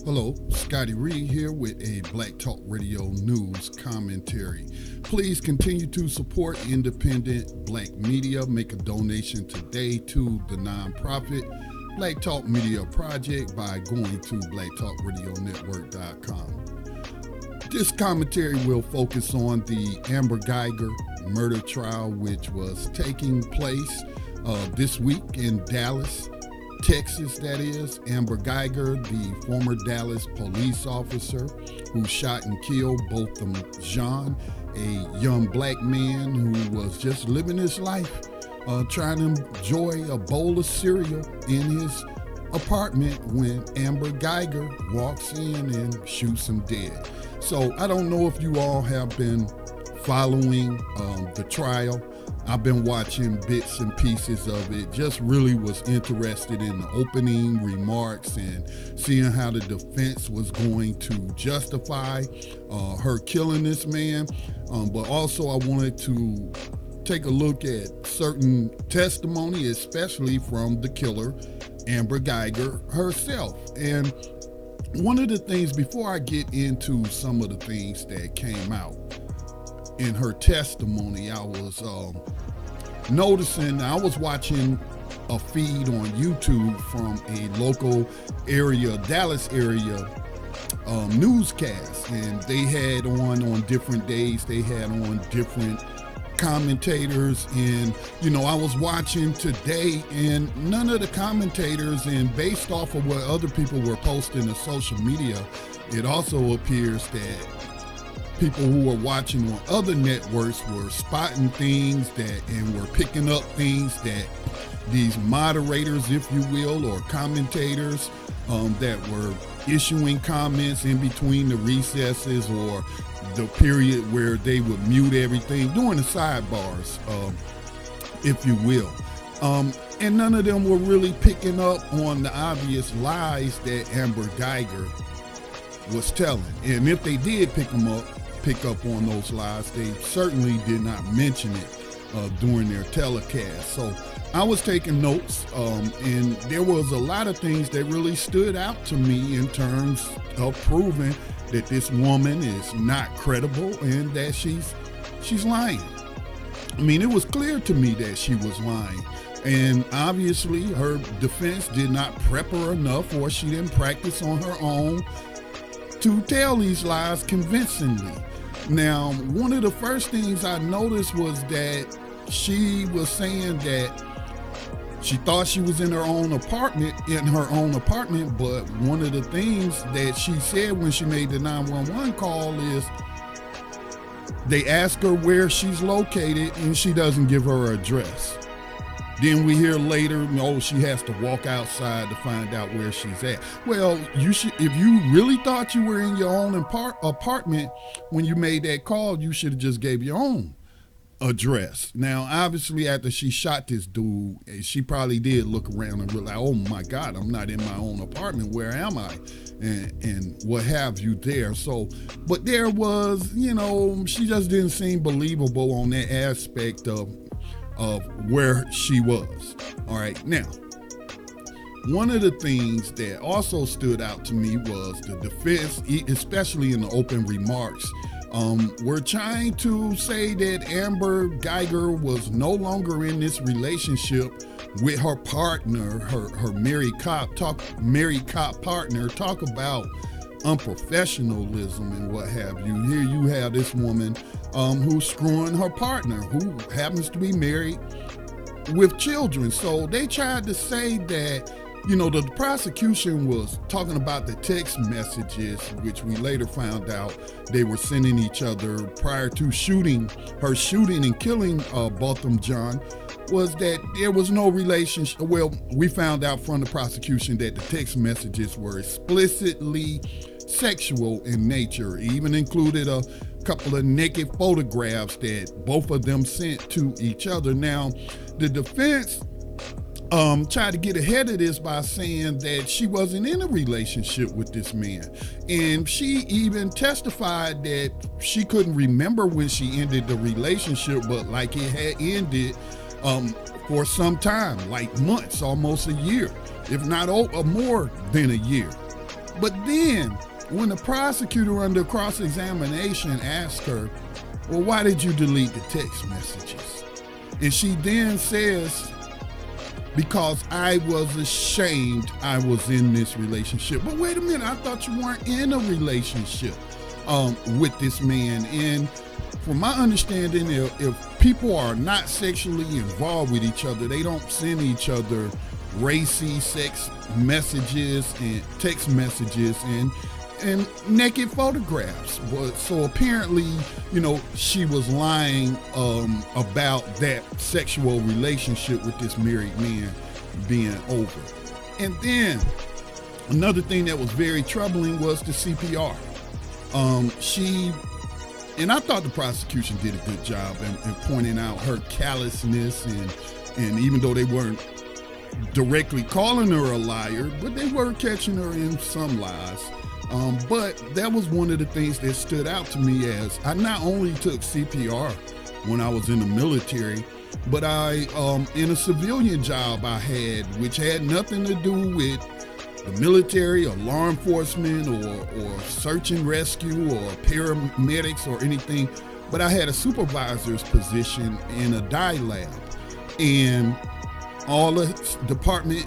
Hello, Scotty Reed here with a Black Talk Radio News commentary. Please continue to support independent black media. Make a donation today to the nonprofit Black Talk Media Project by going to blacktalkradionetwork.com. This commentary will focus on the Amber Guyger murder trial, which was taking place this week in Dallas, Texas, that is. Amber Guyger, the former Dallas police officer who shot and killed Botham Jean, a young black man who was just living his life, trying to enjoy a bowl of cereal in his apartment when Amber Guyger walks in and shoots him dead. So I don't know if you all have been following the trial. I've been watching bits and pieces of it, just really was interested in the opening remarks and seeing how the defense was going to justify her killing this man. But also I wanted to take a look at certain testimony, especially from the killer, Amber Guyger herself. And one of the things, before I get into some of the things that came out in her testimony, I was noticing, I was watching a feed on YouTube from a local area, Dallas area newscast, and they had on different days, they had on different commentators. And I was watching today, and none of the commentators, and based off of what other people were posting to social media, it also appears that people who were watching on other networks were spotting things and were picking up things that these moderators, if you will, or commentators that were issuing comments in between the recesses or the period where they would mute everything during the sidebars, if you will. And none of them were really picking up on the obvious lies that Amber Guyger was telling. And if they did pick up on those lies, they certainly did not mention it during their telecast. So I was taking notes, and there was a lot of things that really stood out to me in terms of proving that this woman is not credible and that she's lying. I mean, it was clear to me that she was lying. And obviously her defense did not prep her enough, or she didn't practice on her own to tell these lies convincingly. Now, one of the first things I noticed was that she was saying that she thought she was in her own apartment, but one of the things that she said when she made the 911 call is they ask her where she's located and she doesn't give her address. Then we hear later, she has to walk outside to find out where she's at. Well, if you really thought you were in your own apartment when you made that call, you should have just gave your own address. Now, obviously, after she shot this dude, she probably did look around and realize, oh my God, I'm not in my own apartment. Where am I? And what have you there. So, but there was, she just didn't seem believable on that aspect of where she was. All right. Now, one of the things that also stood out to me was the defense, especially in the open remarks. We're trying to say that Amber Guyger was no longer in this relationship with her partner, her married cop partner. Talk about unprofessionalism and what have you. Here you have this woman who's screwing her partner, who happens to be married with children. So they tried to say that, the prosecution was talking about the text messages, which we later found out they were sending each other prior to her shooting and killing Botham Jean, was that there was no relationship. Well, we found out from the prosecution that the text messages were explicitly sexual in nature, even included a couple of naked photographs that both of them sent to each other. Now, the defense tried to get ahead of this by saying that she wasn't in a relationship with this man. And she even testified that she couldn't remember when she ended the relationship, but like it had ended for some time, like months, almost a year, if not more than a year. But then when the prosecutor under cross-examination asked her, well, why did you delete the text messages? And she then says, because I was ashamed I was in this relationship. But wait a minute, I thought you weren't in a relationship with this man. And from my understanding, if people are not sexually involved with each other, they don't send each other racy sex messages and text messages and naked photographs. So apparently, she was lying about that sexual relationship with this married man being over. And then another thing that was very troubling was the CPR. And I thought the prosecution did a good job in pointing out her callousness, and even though they weren't directly calling her a liar, but they were catching her in some lies. But that was one of the things that stood out to me, as I not only took CPR when I was in the military, but I, in a civilian job I had, which had nothing to do with the military or law enforcement or search and rescue or paramedics or anything, but I had a supervisor's position in a dye lab. And all the department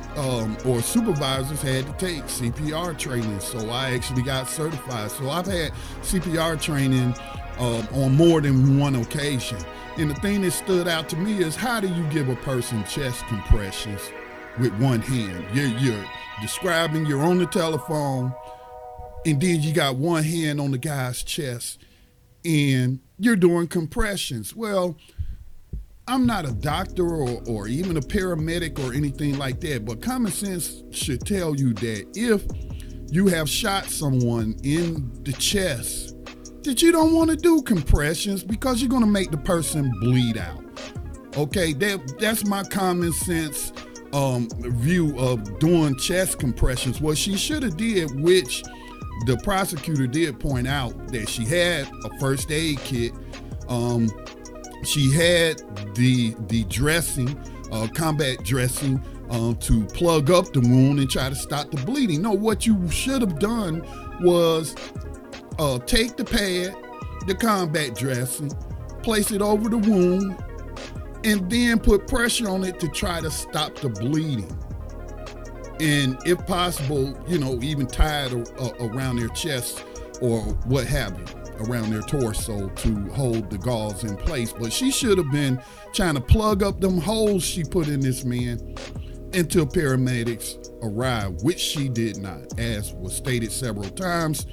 or supervisors had to take CPR training, so I actually got certified. So I've had CPR training on more than one occasion. And the thing that stood out to me is, how do you give a person chest compressions with one hand? You're describing, you're on the telephone, and then you got one hand on the guy's chest, and you're doing compressions. Well, I'm not a doctor or even a paramedic or anything like that, but common sense should tell you that if you have shot someone in the chest, that you don't want to do compressions, because you're going to make the person bleed out. Okay, that's my common sense view of doing chest compressions. What she should have did, which the prosecutor did point out, that she had a first aid kit. She had the dressing, combat dressing, to plug up the wound and try to stop the bleeding. No, what you should have done was take the pad, the combat dressing, place it over the wound, and then put pressure on it to try to stop the bleeding. And if possible, even tie it around their chest or what have you, around their torso to hold the gauze in place. But she should have been trying to plug up them holes she put in this man until paramedics arrived, which she did not. As was stated several times,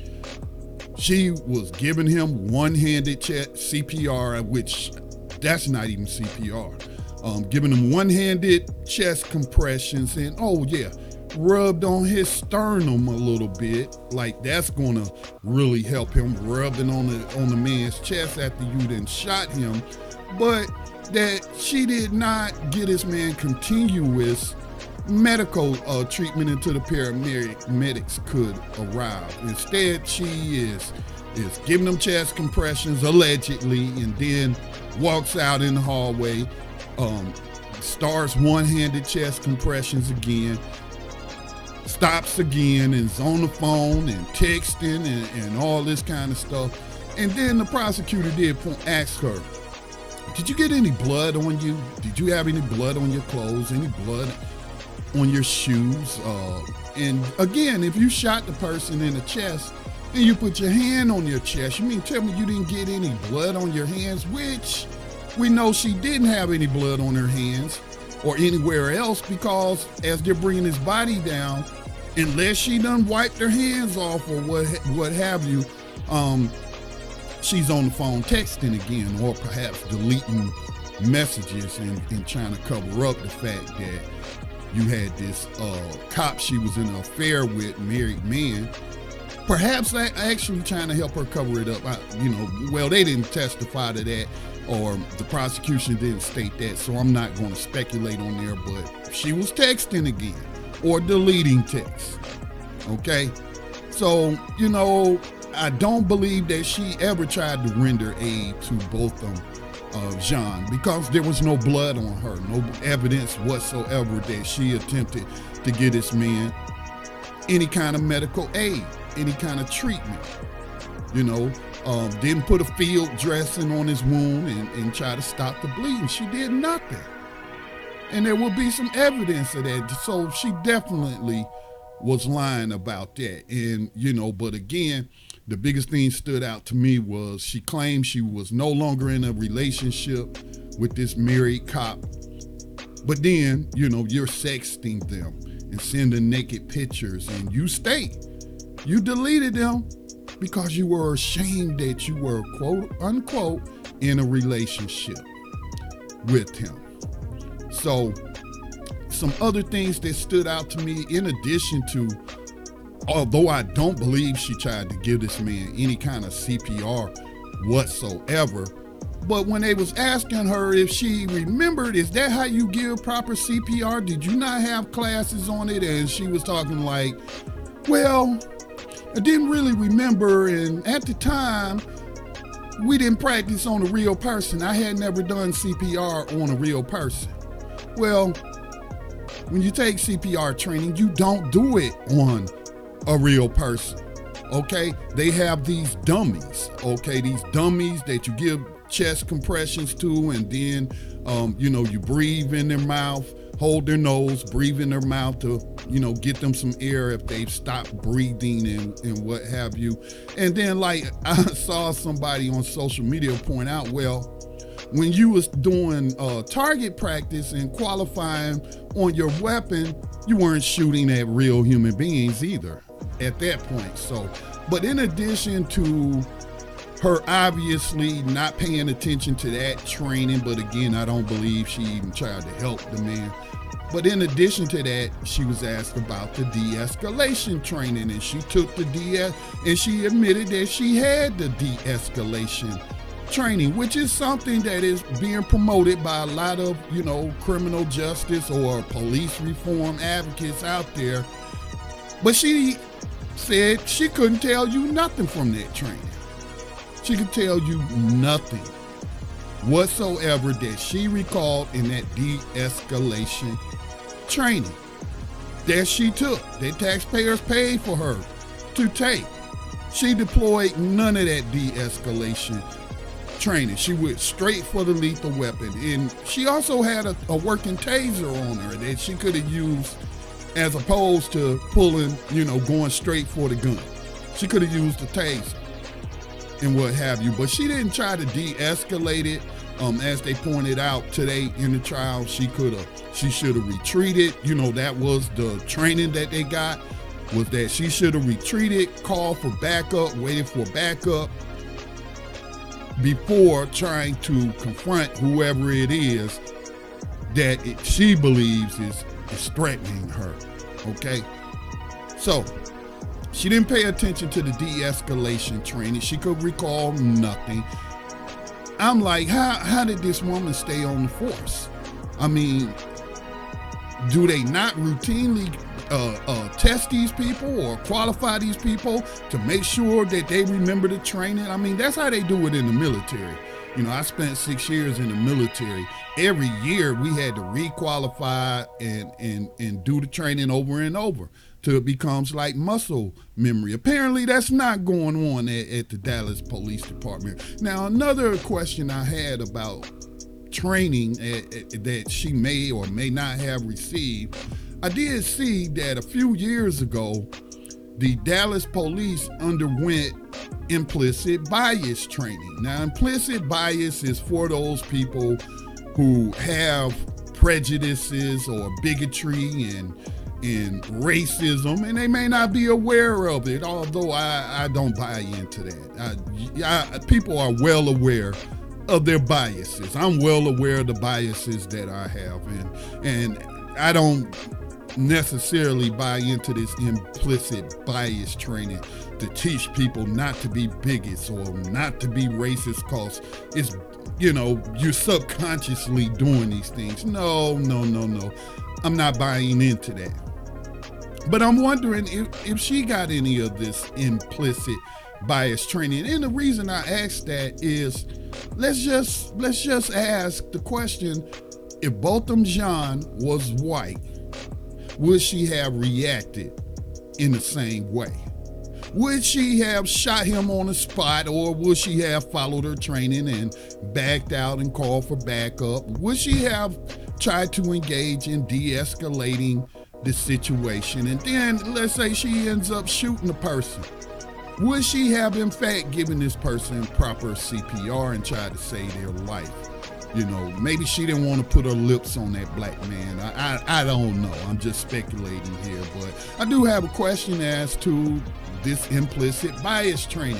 she was giving him one-handed CPR, which that's not even CPR. Giving him one-handed chest compressions, and rubbed on his sternum a little bit, like that's gonna really help him, rubbing on the man's chest after you then shot him. But that she did not get this man continuous medical treatment until the paramedics could arrive. Instead, she is giving him chest compressions allegedly, and then walks out in the hallway, starts one-handed chest compressions again, stops again, and is on the phone and texting and all this kind of stuff. And then the prosecutor did ask her, did you get any blood on you? Did you have any blood on your clothes? Any blood on your shoes? And again, if you shot the person in the chest and you put your hand on your chest, you mean tell me you didn't get any blood on your hands? Which we know she didn't have any blood on her hands or anywhere else, because as they're bringing his body down, unless she done wiped her hands off or what have you, she's on the phone texting again, or perhaps deleting messages and trying to cover up the fact that you had this cop she was in an affair with, married man. Perhaps actually trying to help her cover it up. Well, they didn't testify to that, or the prosecution didn't state that, so I'm not going to speculate on there, but she was texting again or deleting texts. Okay? So, I don't believe that she ever tried to render aid to both of Jean, because there was no blood on her, no evidence whatsoever that she attempted to get this man any kind of medical aid, any kind of treatment. Didn't put a field dressing on his wound and try to stop the bleeding. She did nothing. And there will be some evidence of that. So she definitely was lying about that. And, but again, the biggest thing stood out to me was she claimed she was no longer in a relationship with this married cop. But then, you're sexting them and sending naked pictures, and you state you deleted them because you were ashamed that you were, quote unquote, in a relationship with him. So some other things that stood out to me, in addition to, although I don't believe she tried to give this man any kind of CPR whatsoever, but when they was asking her if she remembered, is that how you give proper CPR? Did you not have classes on it? And she was talking like, well, I didn't really remember, and at the time, we didn't practice on a real person. I had never done CPR on a real person. Well, when you take CPR training, you don't do it on a real person, okay? They have these dummies, okay? These dummies that you give chest compressions to, and then, you breathe in their mouth, hold their nose, breathe in their mouth to, get them some air if they've stopped breathing and what have you. And then, like, I saw somebody on social media point out, well, when you was doing target practice and qualifying on your weapon, you weren't shooting at real human beings either at that point. So, but in addition to her obviously not paying attention to that training, but again, I don't believe she even tried to help the man. But in addition to that, she was asked about the de-escalation training, and she took and she admitted that she had the de-escalation training, which is something that is being promoted by a lot of, criminal justice or police reform advocates out there. But she said she couldn't tell you nothing from that training. She could tell you nothing whatsoever that she recalled in that de-escalation training that she took, that taxpayers paid for her to take. She deployed none of that de-escalation training. She went straight for the lethal weapon. And she also had a working taser on her that she could have used as opposed to pulling, going straight for the gun. She could have used the taser and what have you, but she didn't try to de-escalate it. As they pointed out today in the trial, she should have retreated. That was the training that they got, was that she should have retreated, called for backup, waited for backup before trying to confront whoever it is that she believes is threatening her, okay? So, she didn't pay attention to the de-escalation training. She could recall nothing. I'm like, how did this woman stay on the force? I mean, do they not routinely test these people or qualify these people to make sure that they remember the training? I mean, that's how they do it in the military. I spent 6 years in the military. Every year we had to requalify and do the training over and over till it becomes like muscle memory. Apparently that's not going on at the Dallas Police Department. Now, another question I had about training that she may or may not have received, I did see that a few years ago, the Dallas police underwent implicit bias training. Now, implicit bias is for those people who have prejudices or bigotry and racism, and they may not be aware of it, although I don't buy into that. People are well aware of their biases. I'm well aware of the biases that I have, and I don't necessarily buy into this implicit bias training to teach people not to be bigots or not to be racist, because it's, you're subconsciously doing these things. No. I'm not buying into that. But I'm wondering if she got any of this implicit bias training. And the reason I ask that is, let's just ask the question: if Botham Jean was white, would she have reacted in the same way? Would she have shot him on the spot, or would she have followed her training and backed out and called for backup? Would she have tried to engage in de-escalating the situation? And then let's say she ends up shooting the person. Would she have in fact given this person proper CPR and tried to save their life? You know, maybe she didn't want to put her lips on that black man. I don't know. I'm just speculating here. But I do have a question as to this implicit bias training,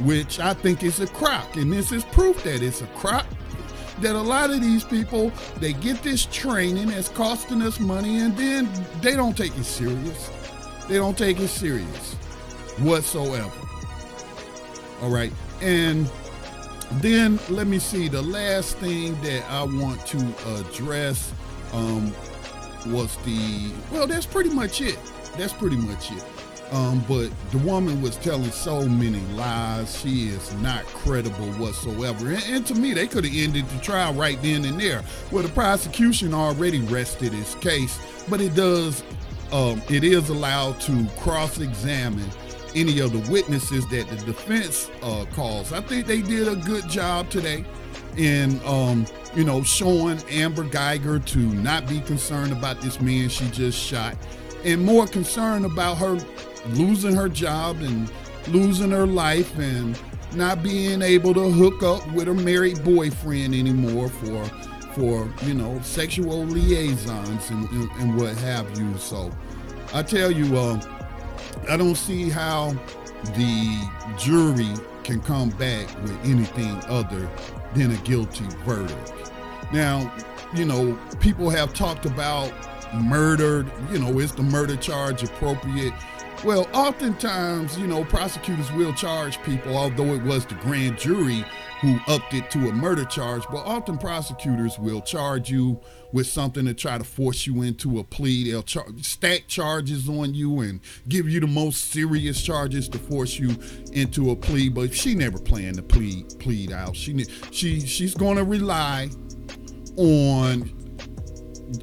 which I think is a crock. And this is proof that it's a crock. That a lot of these people, they get this training that's costing us money, and then they don't take it serious. They don't take it serious whatsoever. All right. And then let me see, the last thing that I want to address was that's pretty much it. But the woman was telling so many lies. She is not credible whatsoever. And to me, they could have ended the trial right then and there. Well, the prosecution already rested its case, but it is allowed to cross-examine any of the witnesses that the defense calls. I think they did a good job today in, showing Amber Guyger to not be concerned about this man she just shot, and more concerned about her losing her job and losing her life and not being able to hook up with her married boyfriend anymore for sexual liaisons and what have you. So I tell you, I don't see how the jury can come back with anything other than a guilty verdict. Now, people have talked about murder, is the murder charge appropriate? Well, oftentimes, prosecutors will charge people, although it was the grand jury who upped it to a murder charge, but often prosecutors will charge you with something to try to force you into a plea. They'll stack charges on you and give you the most serious charges to force you into a plea, but she never planned to plead out. She's going to rely on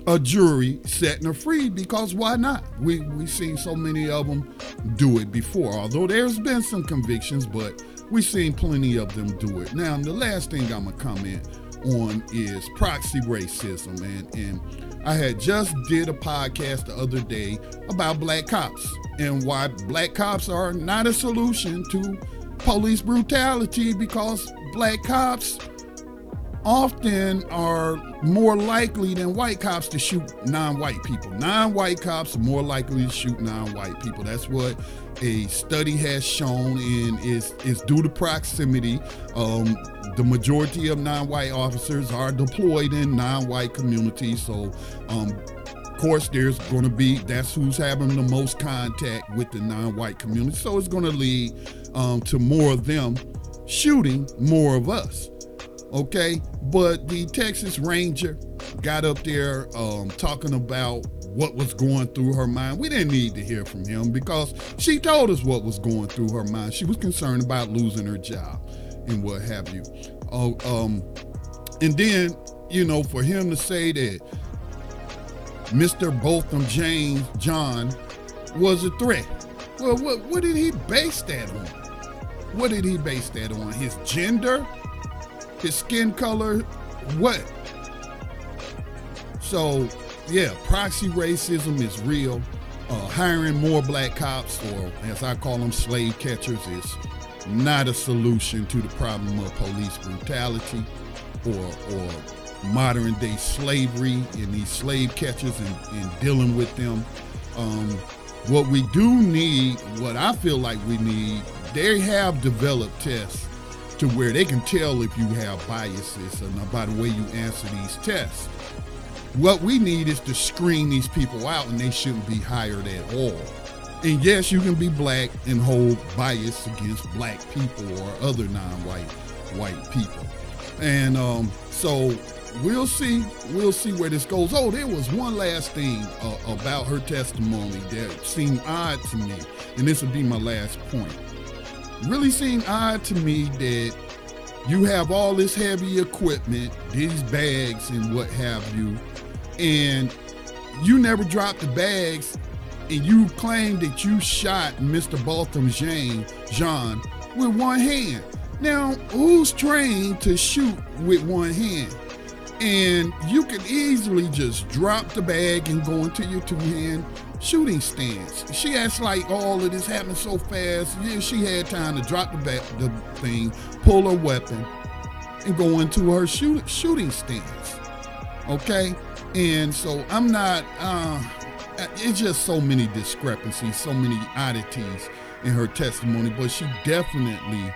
a jury setting her free, because why not? We've seen so many of them do it before, although there's been some convictions, but we've seen plenty of them do it. Now, the last thing I'm going to comment on is proxy racism. And I had just did a podcast the other day about black cops and why black cops are not a solution to police brutality, because black cops often are more likely than white cops to shoot non-white people. Non-white cops are more likely to shoot non-white people. That's what a study has shown, and is due to proximity. The majority of non-white officers are deployed in non-white communities. So, of course, that's who's having the most contact with the non-white community. So it's going to lead to more of them shooting more of us. Okay, but the Texas Ranger got up there talking about what was going through her mind. We didn't need to hear from him, because she told us what was going through her mind. She was concerned about losing her job and what have you. And then, for him to say that Mr. Botham John was a threat. Well, what did he base that on? What did he base that on? His gender? His skin color? What? So, yeah, proxy racism is real. Hiring more black cops, or as I call them, slave catchers, is not a solution to the problem of police brutality or modern day slavery and these slave catchers and dealing with them. What we do need, what I feel like we need, they have developed tests to where they can tell if you have biases by the way you answer these tests. What we need is to screen these people out, and they shouldn't be hired at all. And yes, you can be black and hold bias against black people or other non-white people. And so we'll see where this goes. Oh, there was one last thing about her testimony that seemed odd to me, and this would be my last point. Really seemed odd to me that you have all this heavy equipment, these bags and what have you, and you never drop the bags and you claim that you shot Mr. Baltham Jean with one hand. Now, who's trained to shoot with one hand? And you can easily just drop the bag and go into your two-hand shooting stance. She acts like all of this happened so fast. Yeah, she had time to drop the thing, pull her weapon, and go into her shooting stance. Okay? And so I'm not, it's just so many discrepancies, so many oddities in her testimony, but she definitely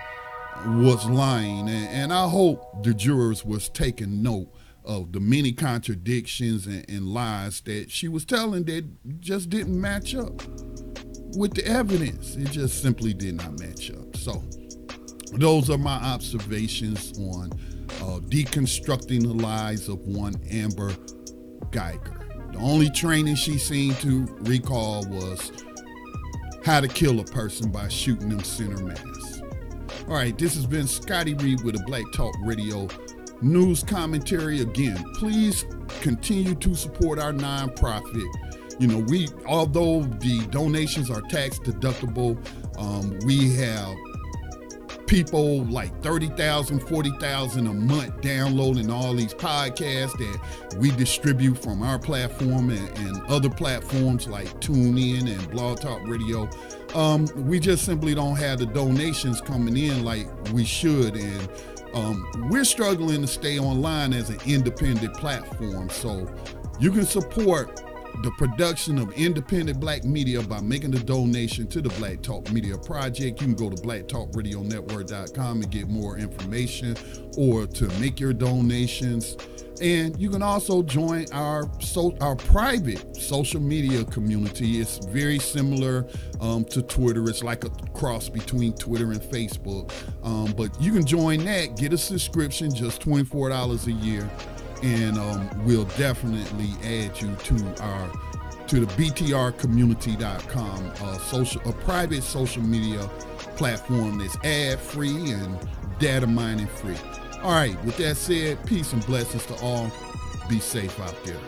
was lying. And I hope the jurors was taking note of the many contradictions and lies that she was telling that just didn't match up with the evidence. It just simply did not match up. So those are my observations on deconstructing the lies of one Amber Guyger. The only training she seemed to recall was how to kill a person by shooting them center mass. All right, this has been Scotty Reed with a Black Talk Radio news commentary. Again, please continue to support our nonprofit. You know, although the donations are tax deductible, we have people like 30,000, 40,000 a month downloading all these podcasts that we distribute from our platform and other platforms like TuneIn and Blog Talk Radio. We just simply don't have the donations coming in like we should, and we're struggling to stay online as an independent platform. So you can support the production of independent black media by making a donation to the Black Talk Media Project. You can go to blacktalkradionetwork.com and get more information or to make your donations. And you can also join our private social media community. It's very similar to Twitter. It's like a cross between Twitter and Facebook. But you can join that, get a subscription, just $24 a year. And we'll definitely add you to the BTRcommunity.com, a private social media platform that's ad-free and data mining free. All right, with that said, peace and blessings to all. Be safe out there.